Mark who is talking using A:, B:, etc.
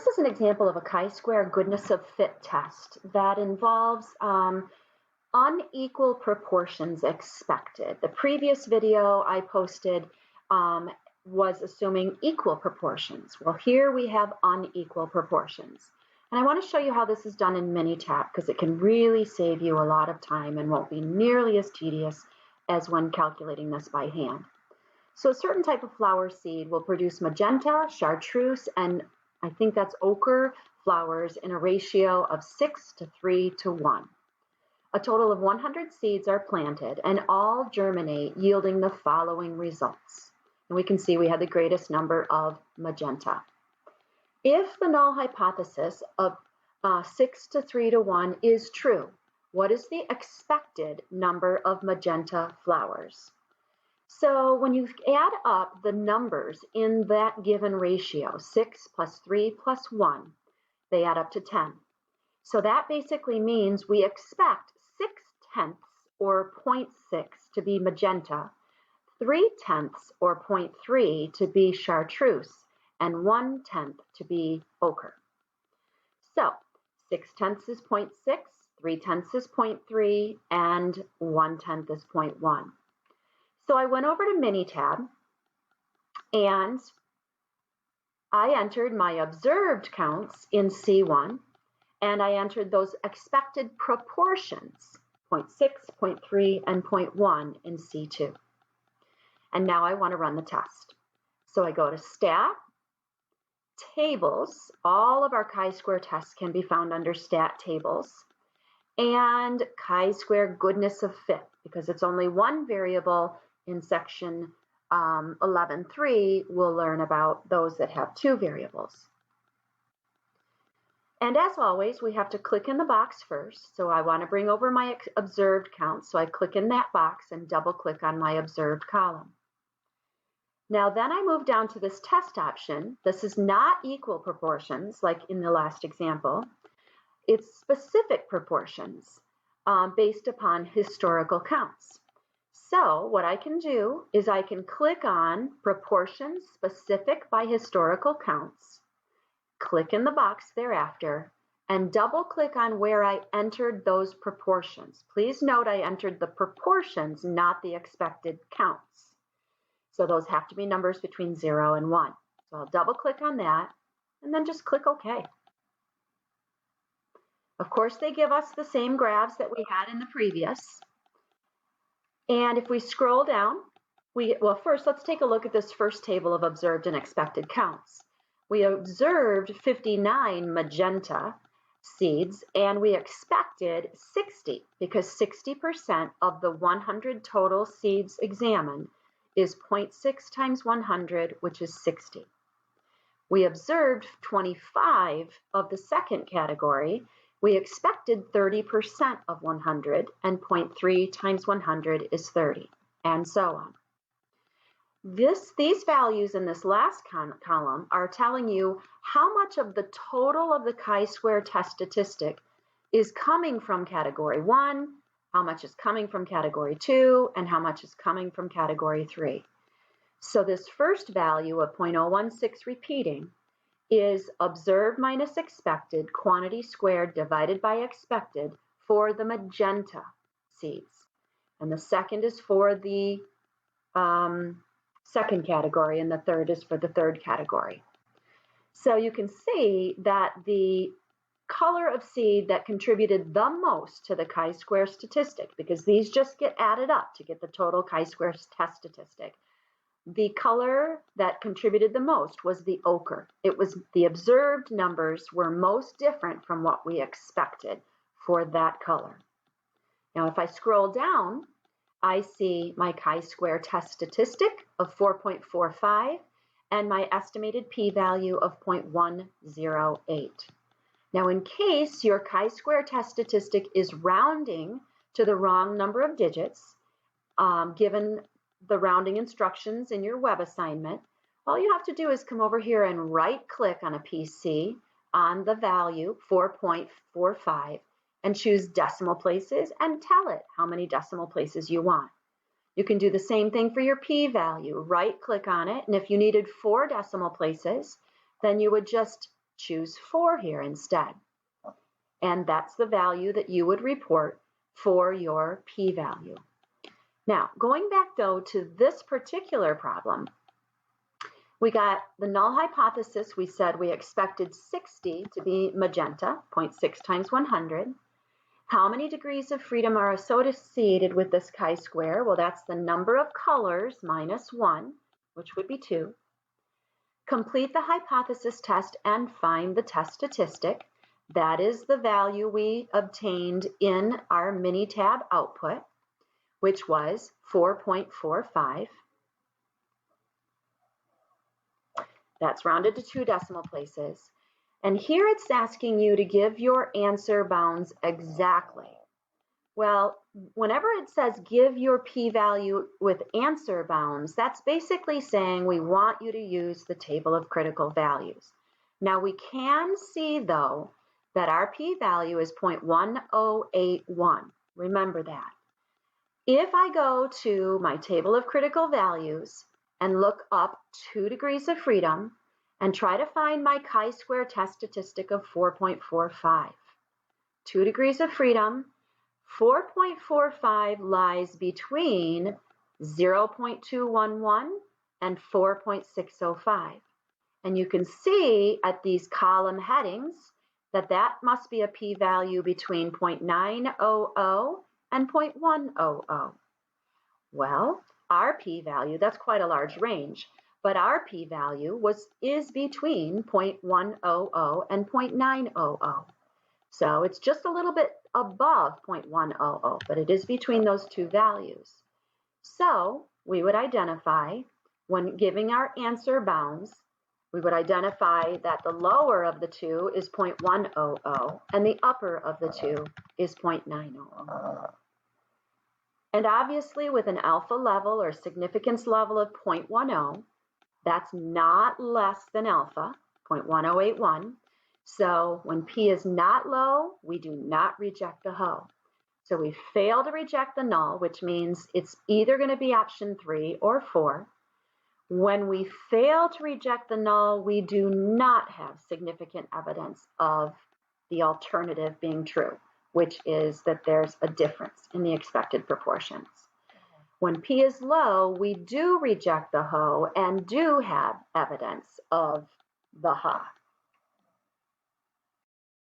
A: This is an example of a chi-square goodness of fit test that involves unequal proportions expected. The previous video I posted was assuming equal proportions. Well, here we have unequal proportions. And I want to show you how this is done in Minitab because it can really save you a lot of time and won't be nearly as tedious as when calculating this by hand. So a certain type of flower seed will produce magenta, chartreuse, and I think that's ochre flowers in a ratio of 6 to 3 to 1. A total of 100 seeds are planted and all germinate, yielding the following results. And we can see we had the greatest number of magenta. If the null hypothesis of 6 to 3 to 1 is true, what is the expected number of magenta flowers? So when you add up the numbers in that given ratio, 6 plus 3 plus 1, they add up to 10. So that basically means we expect 6/10 or 0.6 to be magenta, 3/10 or 0.3 to be chartreuse, and 1/10 to be ochre. So 6/10 is 0.6, 3/10 is 0.3, and 1/10 is 0.1. So I went over to Minitab and I entered my observed counts in C1 and I entered those expected proportions, 0.6, 0.3, and 0.1 in C2. And now I want to run the test. So I go to Stat, Tables. All of our chi-square tests can be found under Stat Tables, and chi-square goodness of fit, because it's only one variable. In section 11.3, we'll learn about those that have two variables. And as always, we have to click in the box first. So I want to bring over my observed count. So I click in that box and double click on my observed column. Now then I move down to this test option. This is not equal proportions like in the last example. It's specific proportions based upon historical counts. So what I can do is I can click on proportions specific by historical counts, click in the box thereafter, and double click on where I entered those proportions. Please note I entered the proportions, not the expected counts. So those have to be numbers between 0 and 1. So I'll double click on that and then just click OK. Of course, they give us the same graphs that we had in the previous. And if we scroll down, well, first let's take a look at this first table of observed and expected counts. We observed 59 magenta seeds and we expected 60 because 60% of the 100 total seeds examined is 0.6 times 100, which is 60. We observed 25 of the second category. We expected 30% of 100, and 0.3 times 100 is 30, and so on. These values in this last column are telling you how much of the total of the chi-square test statistic is coming from category 1, how much is coming from category 2, and how much is coming from category 3. So this first value of 0.016 repeating is observed minus expected, quantity squared divided by expected for the magenta seeds. And the second is for the second category, and the third is for the third category. So you can see that the color of seed that contributed the most to the chi-square statistic, because these just get added up to get the total chi-square test statistic, the color that contributed the most was the ochre. It was the observed numbers were most different from what we expected for that color. Now, if I scroll down, I see my chi-square test statistic of 4.45 and my estimated p-value of 0.108. Now, in case your chi-square test statistic is rounding to the wrong number of digits, given the rounding instructions in your web assignment, all you have to do is come over here and right-click on a PC on the value 4.45 and choose decimal places and tell it how many decimal places you want. You can do the same thing for your p-value. Right-click on it, and if you needed 4 decimal places, then you would just choose 4 here instead. And that's the value that you would report for your p-value. Now, going back though to this particular problem, we got the null hypothesis. We said we expected 60 to be magenta, 0.6 times 100. How many degrees of freedom are associated with this chi-square? Well, that's the number of colors minus 1, which would be 2. Complete the hypothesis test and find the test statistic. That is the value we obtained in our Minitab output, which was 4.45. That's rounded to 2 decimal places. And here it's asking you to give your answer bounds exactly. Well, whenever it says give your p-value with answer bounds, that's basically saying we want you to use the table of critical values. Now we can see though that our p-value is 0.1081. Remember that. If I go to my table of critical values and look up 2 degrees of freedom and try to find my chi-square test statistic of 4.45. 2 degrees of freedom, 4.45 lies between 0.211 and 4.605. And you can see at these column headings that that must be a p-value between 0.900 and 0.100. Well, our p-value, that's quite a large range, but our p-value is between 0.100 and 0.900. So it's just a little bit above 0.100, but it is between those two values. So we would identify, when giving our answer bounds, we would identify that the lower of the two is 0.100 and the upper of the two is 0.900. And obviously with an alpha level or significance level of 0.10, that's not less than alpha, 0.1081. So when p is not low, we do not reject the HO. So we fail to reject the null, which means it's either going to be option 3 or 4. When we fail to reject the null, we do not have significant evidence of the alternative being true, which is that there's a difference in the expected proportions. When p is low, we do reject the HO and do have evidence of the HA.